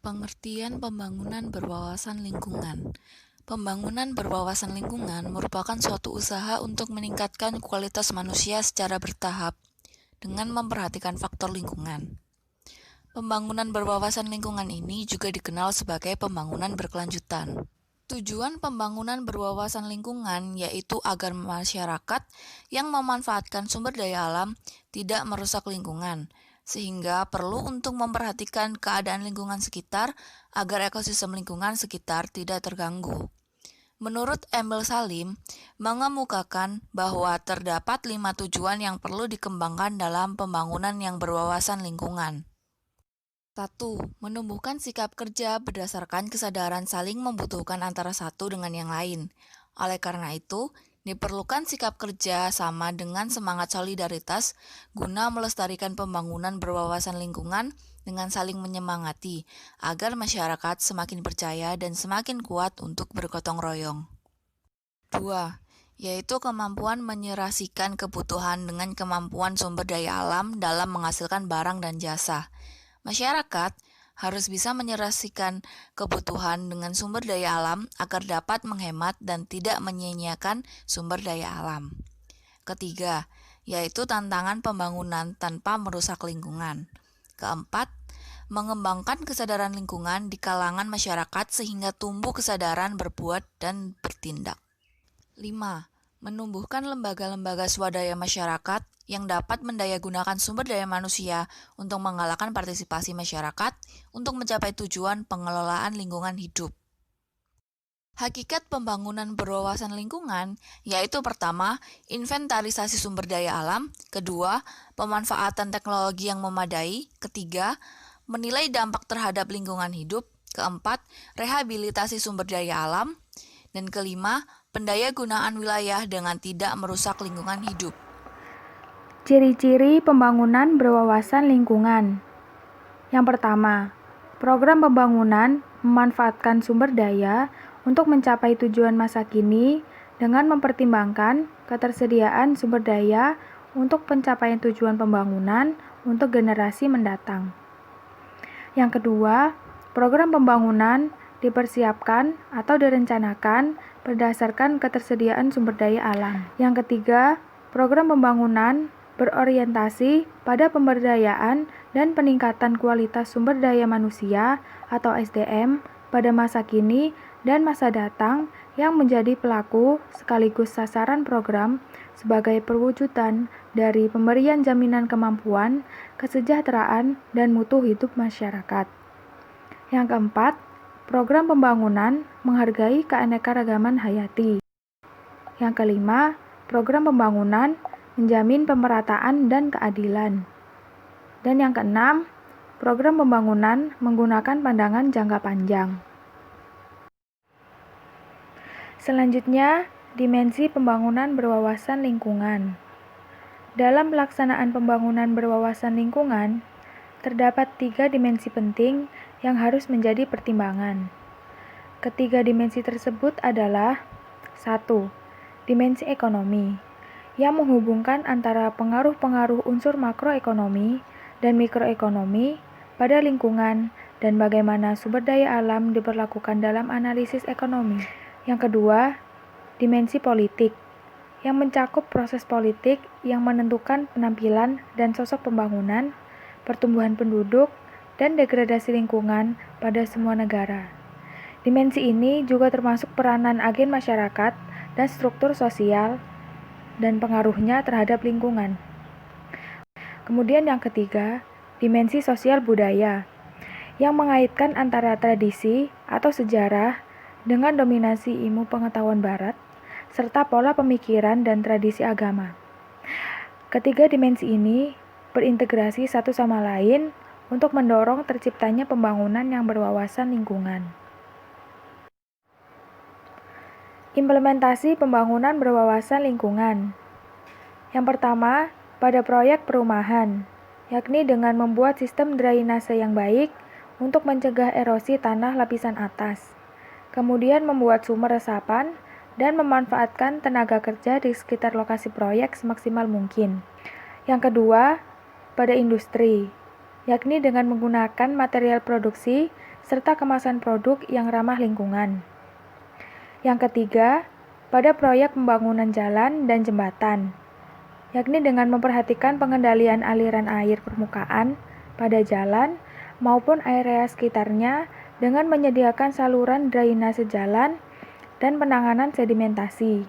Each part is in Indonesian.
Pengertian pembangunan berwawasan lingkungan. Pembangunan berwawasan lingkungan merupakan suatu usaha untuk meningkatkan kualitas manusia secara bertahap dengan memperhatikan faktor lingkungan. Pembangunan berwawasan lingkungan ini juga dikenal sebagai pembangunan berkelanjutan. Tujuan pembangunan berwawasan lingkungan yaitu agar masyarakat yang memanfaatkan sumber daya alam tidak merusak lingkungan, sehingga perlu untuk memperhatikan keadaan lingkungan sekitar agar ekosistem lingkungan sekitar tidak terganggu. Menurut Emil Salim, mengemukakan bahwa terdapat 5 tujuan yang perlu dikembangkan dalam pembangunan yang berwawasan lingkungan. 1. Menumbuhkan sikap kerja berdasarkan kesadaran saling membutuhkan antara satu dengan yang lain. Oleh karena itu, diperlukan sikap kerja sama dengan semangat solidaritas guna melestarikan pembangunan berwawasan lingkungan dengan saling menyemangati, agar masyarakat semakin percaya dan semakin kuat untuk bergotong royong. 2. Yaitu kemampuan menyerasikan kebutuhan dengan kemampuan sumber daya alam dalam menghasilkan barang dan jasa. Masyarakat harus bisa menyerasikan kebutuhan dengan sumber daya alam agar dapat menghemat dan tidak menyia-nyiakan sumber daya alam. Ketiga, yaitu tantangan pembangunan tanpa merusak lingkungan. Keempat, mengembangkan kesadaran lingkungan di kalangan masyarakat sehingga tumbuh kesadaran berbuat dan bertindak. 5. Menumbuhkan lembaga-lembaga swadaya masyarakat yang dapat mendayagunakan sumber daya manusia untuk menggalakkan partisipasi masyarakat untuk mencapai tujuan pengelolaan lingkungan hidup. Hakikat pembangunan berwawasan lingkungan yaitu pertama, inventarisasi sumber daya alam, kedua, pemanfaatan teknologi yang memadai, ketiga, menilai dampak terhadap lingkungan hidup, keempat, rehabilitasi sumber daya alam, dan kelima, pendayagunaan wilayah dengan tidak merusak lingkungan hidup. Ciri-ciri pembangunan berwawasan lingkungan. Yang pertama, program pembangunan memanfaatkan sumber daya untuk mencapai tujuan masa kini dengan mempertimbangkan ketersediaan sumber daya untuk pencapaian tujuan pembangunan untuk generasi mendatang. Yang kedua, program pembangunan dipersiapkan atau direncanakan berdasarkan ketersediaan sumber daya alam. Yang ketiga, program pembangunan berorientasi pada pemberdayaan dan peningkatan kualitas sumber daya manusia atau SDM pada masa kini dan masa datang yang menjadi pelaku sekaligus sasaran program sebagai perwujudan dari pemberian jaminan kemampuan, kesejahteraan, dan mutu hidup masyarakat. Yang keempat, program pembangunan menghargai keanekaragaman hayati. Yang kelima, program pembangunan menjamin pemerataan dan keadilan. Dan yang keenam, program pembangunan menggunakan pandangan jangka panjang. Selanjutnya, dimensi pembangunan berwawasan lingkungan. Dalam pelaksanaan pembangunan berwawasan lingkungan, terdapat 3 dimensi penting yang harus menjadi pertimbangan. Ketiga dimensi tersebut adalah 1. Dimensi ekonomi, yang menghubungkan antara pengaruh-pengaruh unsur makroekonomi dan mikroekonomi pada lingkungan dan bagaimana sumber daya alam diperlakukan dalam analisis ekonomi. Yang kedua, dimensi politik, yang mencakup proses politik yang menentukan penampilan dan sosok pembangunan, pertumbuhan penduduk, dan degradasi lingkungan pada semua negara. Dimensi ini juga termasuk peranan agen masyarakat dan struktur sosial dan pengaruhnya terhadap lingkungan. Kemudian yang ketiga, dimensi sosial budaya, yang mengaitkan antara tradisi atau sejarah dengan dominasi ilmu pengetahuan barat, serta pola pemikiran dan tradisi agama. Ketiga dimensi ini berintegrasi satu sama lain untuk mendorong terciptanya pembangunan yang berwawasan lingkungan. Implementasi pembangunan berwawasan lingkungan. Yang pertama, pada proyek perumahan, yakni dengan membuat sistem drainase yang baik untuk mencegah erosi tanah lapisan atas. Kemudian membuat sumur resapan dan memanfaatkan tenaga kerja di sekitar lokasi proyek semaksimal mungkin. Yang kedua, pada industri, yakni dengan menggunakan material produksi serta kemasan produk yang ramah lingkungan. Yang ketiga, pada proyek pembangunan jalan dan jembatan, yakni dengan memperhatikan pengendalian aliran air permukaan pada jalan maupun area sekitarnya dengan menyediakan saluran drainase jalan dan penanganan sedimentasi.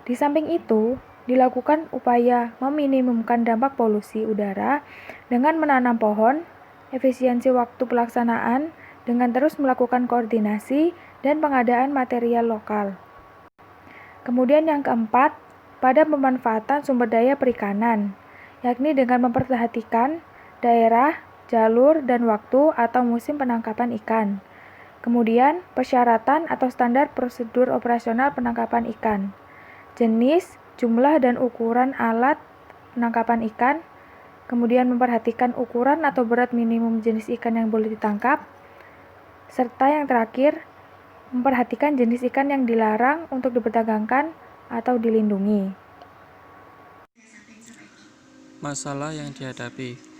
Di samping itu, dilakukan upaya meminimumkan dampak polusi udara dengan menanam pohon, efisiensi waktu pelaksanaan dengan terus melakukan koordinasi dan pengadaan material lokal. Kemudian yang keempat, pada pemanfaatan sumber daya perikanan, yakni dengan memperhatikan daerah, jalur, dan waktu atau musim penangkapan ikan. Kemudian, persyaratan atau standar prosedur operasional penangkapan ikan. Jenis, jumlah, dan ukuran alat penangkapan ikan. Kemudian memperhatikan ukuran atau berat minimum jenis ikan yang boleh ditangkap. Serta yang terakhir, memperhatikan jenis ikan yang dilarang untuk diperdagangkan atau dilindungi. Masalah yang dihadapi.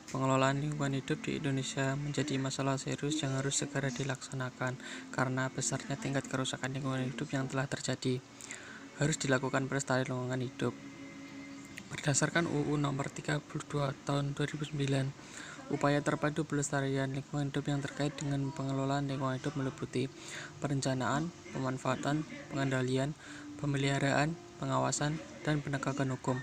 Pengelolaan lingkungan hidup di Indonesia menjadi masalah serius yang harus segera dilaksanakan karena besarnya tingkat kerusakan lingkungan hidup yang telah terjadi. Harus dilakukan pelestarian lingkungan hidup. Berdasarkan UU Nomor 32 Tahun 2009, upaya terpadu pelestarian lingkungan hidup yang terkait dengan pengelolaan lingkungan hidup meliputi perencanaan, pemanfaatan, pengendalian, pemeliharaan, pengawasan, dan penegakan hukum.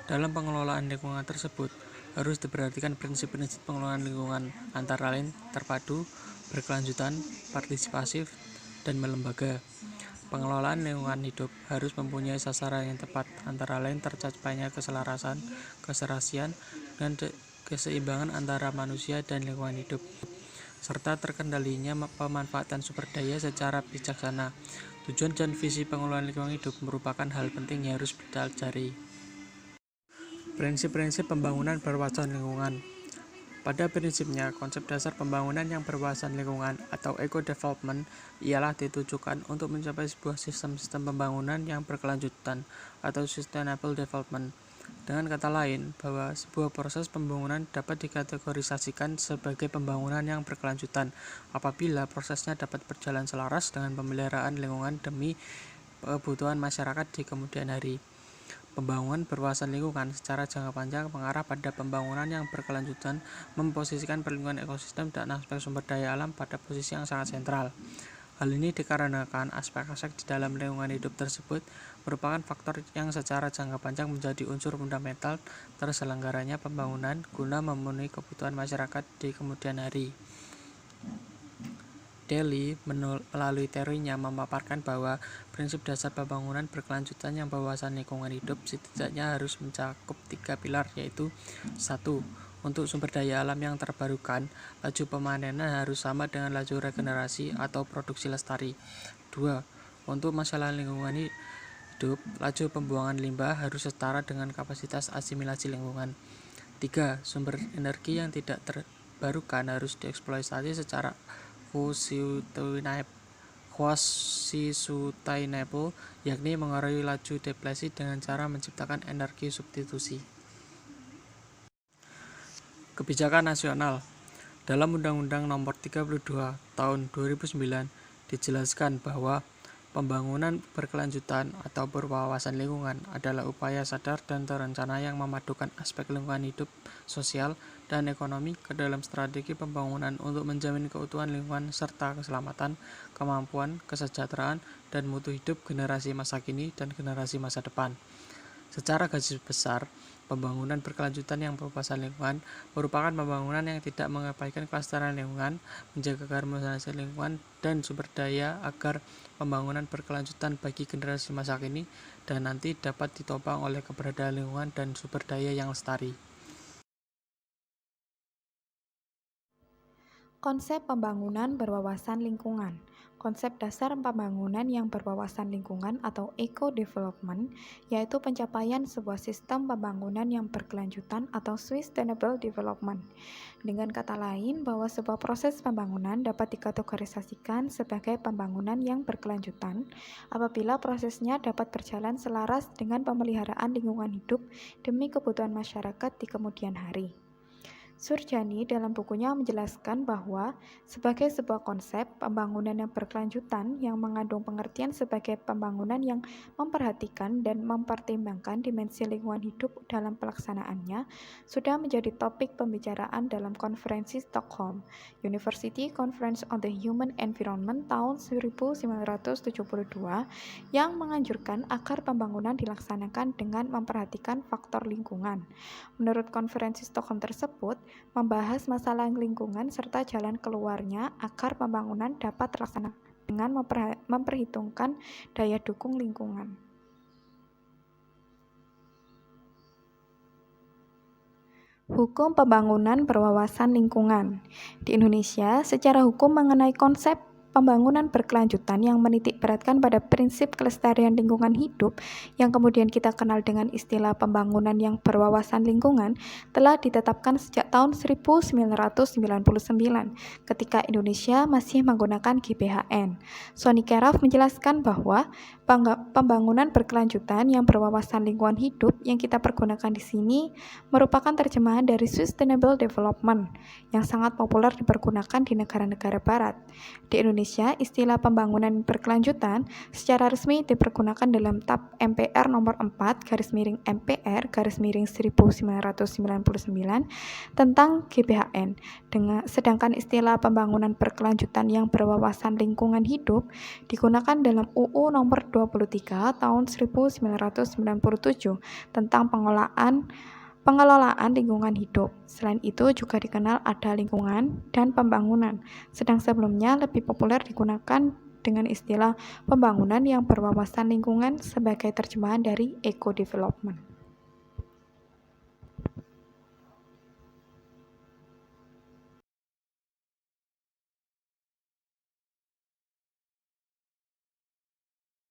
Dalam pengelolaan lingkungan tersebut, harus diperhatikan prinsip-prinsip pengelolaan lingkungan antara lain terpadu, berkelanjutan, partisipatif, dan melembaga. Pengelolaan lingkungan hidup harus mempunyai sasaran yang tepat, antara lain tercapainya keselarasan, keserasian, dan keseimbangan antara manusia dan lingkungan hidup, serta terkendalinya pemanfaatan sumber daya secara bijaksana. Tujuan dan visi pengelolaan lingkungan hidup merupakan hal penting yang harus dipelajari. Prinsip-prinsip pembangunan berwawasan lingkungan. Pada prinsipnya, konsep dasar pembangunan yang berwawasan lingkungan atau eco-development ialah ditujukan untuk mencapai sebuah sistem-sistem pembangunan yang berkelanjutan atau sustainable development. Dengan kata lain, bahwa sebuah proses pembangunan dapat dikategorisasikan sebagai pembangunan yang berkelanjutan apabila prosesnya dapat berjalan selaras dengan pemeliharaan lingkungan demi kebutuhan masyarakat di kemudian hari. Pembangunan berwawasan lingkungan secara jangka panjang mengarah pada pembangunan yang berkelanjutan, memposisikan perlindungan ekosistem dan aspek sumber daya alam pada posisi yang sangat sentral. Hal ini dikarenakan aspek-aspek di dalam lingkungan hidup tersebut merupakan faktor yang secara jangka panjang menjadi unsur fundamental terselenggaranya pembangunan guna memenuhi kebutuhan masyarakat di kemudian hari. Daly melalui teorinya memaparkan bahwa prinsip dasar pembangunan berkelanjutan yang berwawasan lingkungan hidup setidaknya harus mencakup 3 pilar, yaitu 1. Untuk sumber daya alam yang terbarukan, laju pemanenan harus sama dengan laju regenerasi atau produksi lestari. 2. Untuk masalah lingkungan hidup, laju pembuangan limbah harus setara dengan kapasitas asimilasi lingkungan. 3. Sumber energi yang tidak terbarukan harus dieksploitasi secara quasi-sustainable, yakni mengurangi laju deplesi dengan cara menciptakan energi substitusi. Kebijakan nasional. Dalam Undang-Undang Nomor 32 Tahun 2009 dijelaskan bahwa pembangunan berkelanjutan atau berwawasan lingkungan adalah upaya sadar dan terencana yang memadukan aspek lingkungan hidup, sosial, dan ekonomi ke dalam strategi pembangunan untuk menjamin keutuhan lingkungan serta keselamatan, kemampuan, kesejahteraan, dan mutu hidup generasi masa kini dan generasi masa depan. Secara garis besar, pembangunan berkelanjutan yang berwawasan lingkungan merupakan pembangunan yang tidak mengabaikan kelestarian lingkungan, menjaga keharmonisan lingkungan dan sumber daya agar pembangunan berkelanjutan bagi generasi masa kini dan nanti dapat ditopang oleh keberadaan lingkungan dan sumber daya yang lestari. Konsep pembangunan berwawasan lingkungan. Konsep dasar pembangunan yang berwawasan lingkungan atau eco-development yaitu pencapaian sebuah sistem pembangunan yang berkelanjutan atau sustainable development. Dengan kata lain, bahwa sebuah proses pembangunan dapat dikategorisasikan sebagai pembangunan yang berkelanjutan apabila prosesnya dapat berjalan selaras dengan pemeliharaan lingkungan hidup demi kebutuhan masyarakat di kemudian hari. Surjani dalam bukunya menjelaskan bahwa sebagai sebuah konsep pembangunan yang berkelanjutan yang mengandung pengertian sebagai pembangunan yang memperhatikan dan mempertimbangkan dimensi lingkungan hidup dalam pelaksanaannya sudah menjadi topik pembicaraan dalam konferensi Stockholm University Conference on the Human Environment tahun 1972 yang menganjurkan agar pembangunan dilaksanakan dengan memperhatikan faktor lingkungan. Menurut konferensi Stockholm tersebut, membahas masalah lingkungan serta jalan keluarnya agar pembangunan dapat terlaksana dengan memperhitungkan daya dukung lingkungan. Hukum pembangunan berwawasan lingkungan. Di Indonesia, secara hukum mengenai konsep pembangunan berkelanjutan yang menitik beratkan pada prinsip kelestarian lingkungan hidup yang kemudian kita kenal dengan istilah pembangunan yang berwawasan lingkungan telah ditetapkan sejak tahun 1999 ketika Indonesia masih menggunakan GBHN. Sonny Keraf menjelaskan bahwa pembangunan berkelanjutan yang berwawasan lingkungan hidup yang kita pergunakan di sini merupakan terjemahan dari Sustainable Development yang sangat populer dipergunakan di negara-negara barat. Di Indonesia, istilah pembangunan berkelanjutan secara resmi dipergunakan dalam TAP MPR nomor 4/MPR/1999 tentang GBHN. Sedangkan istilah pembangunan berkelanjutan yang berwawasan lingkungan hidup digunakan dalam UU nomor 23 tahun 1997 tentang pengelolaan lingkungan hidup. Selain itu juga dikenal ada lingkungan dan pembangunan, sedang sebelumnya lebih populer digunakan dengan istilah pembangunan yang berwawasan lingkungan sebagai terjemahan dari eco-development.